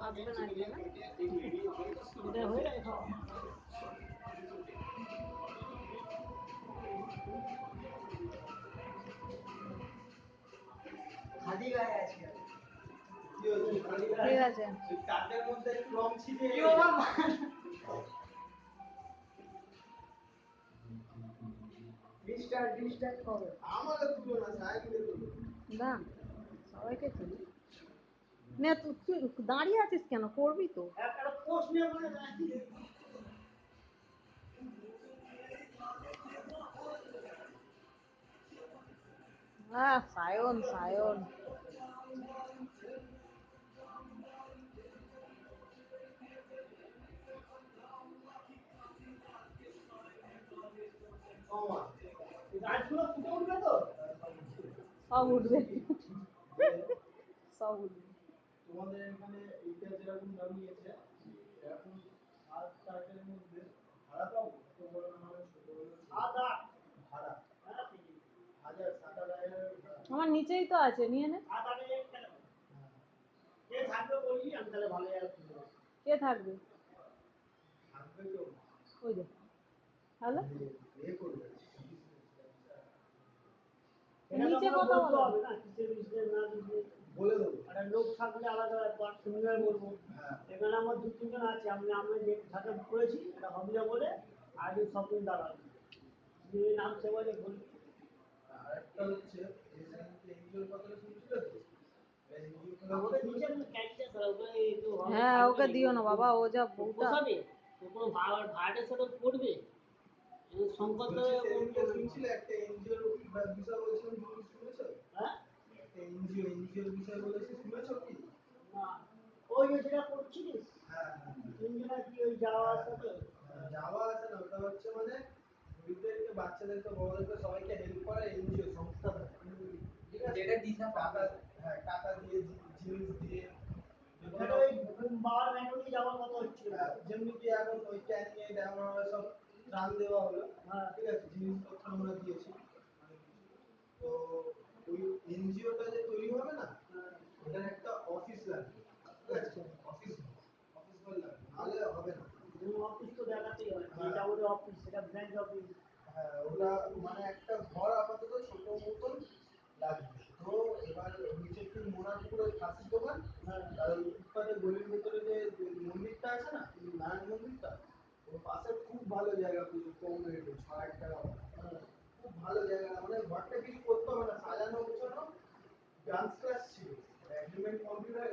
আসবে না এটা না, এটা হয়ে গেছে খাওয়া। ঠিক আছে। চারটের মধ্যে একটু রং ছিটে ডিস্টার্ব করো আমাকে তুলো না, সাহেবকে তুলো। না, সবাইকে তুলি। না তুই দাঁড়িয়ে আছিস কেন, করবি তো। একটা পোস্ট নিয়ে বলে সায়ন সায়ন। গাছগুলো ফুটে উঠবে তো? সব উঠবে, সব উঠবে। তোমাদের এখানে এইটা যেরকম দাম নিয়েছে, এরকম 7-8 এর মধ্যে ভাড়া পাবো? এত বড় না হলে ছোট হলে ভাড়া 7-8 আমার নিচেই তো আছে, নিয়ে নে। কে থাকবে বললি, আমি তাহলে ভালো আর কে থাকবে? থাকবে তো ওই যে হ্যালো, এ করবে নিচে কথা বলো। হবে না, কিসের বিজনেস না বিজনেস বলে দেবো। একটা লোক থাকলে আলাদা ব্যাপার, শুনলে বলবো। এখানে আমার 2-3 জন আছে, আমি যে সাথে করেছি এটা হবিয়া বলে, আর শপিং দাঁড়াবে যদি নাম সে বলে বলবি। আরেকটা হচ্ছে এনজিওর কথা শুনছিলে তো? আমাদের নিচে ক্যান্টিন আছে, ওখানে একটু হ্যাঁ ওকে দিও না বাবা, ও যা বউটা। পোষাবে তো, কোনো ভাড়াটার সাথে পড়বে সংকট শুনছিলে একটা এনজিওর বিষয় বলছিলাম, তুমি শুনেছো? হ্যাঁ, একটা এনজিওর বিষয় বলেছি, শুনেছো কি? না, ওই যে যেটা করছিস, হ্যাঁ এনজিওটা কি ওই যাওয়া আসা তো? যাওয়া আসা না, ওটা হচ্ছে মানে গরিবদেরকে, বাচ্চাদেরকে, বড়দেরকে সবাইকে হেল্প করা এনজিও সংস্থা থাকে। ঠিক আছে, যেটা দিশা টাকা, হ্যাঁ টাকা দিয়ে, জিনিস দিয়ে, যেটা ওই বাবার ব্যাংকে যাওয়ার কথা হচ্ছে, যেমনি কি এখন ওই ক্যানিং এ আমরা সব ত্রাণ দেওয়া হলো, হ্যাঁ ঠিক আছে, জিনিসপত্র আমরা দিয়েছি। তো ওই এনজিওটা যে তৈরি হবে না, ওটার একটা অফিস লাগবে। ঠিক আছে, অফিস ঘর লাগবে, নাহলে হবে না। অফিস তো দেখাতেই হয়, যেটা ওদের অফিস, সেটা ব্রাঞ্চ অফিস। হ্যাঁ, ওটা মানে একটা ঘর আপাতত ছোট মতন লাগবে। তো এবার নিচে কি মোনারপুর ওই খাসির দোকান, আর ওই ফুটপাতের গলির ভেতরে যে মন্দিরটা আছে না, নারায়ণ মন্দিরটা, ওর পাশে খুব ভালো জায়গা, কম রেটে 6,000 টাকা। খুব ভালো জায়গা, মানে ঘরটা কিছু করতে হবে না, সাজানো গোছানো। ডান্স ক্লাস ছিল, এগ্রিমেন্ট কমপ্লিট হয়ে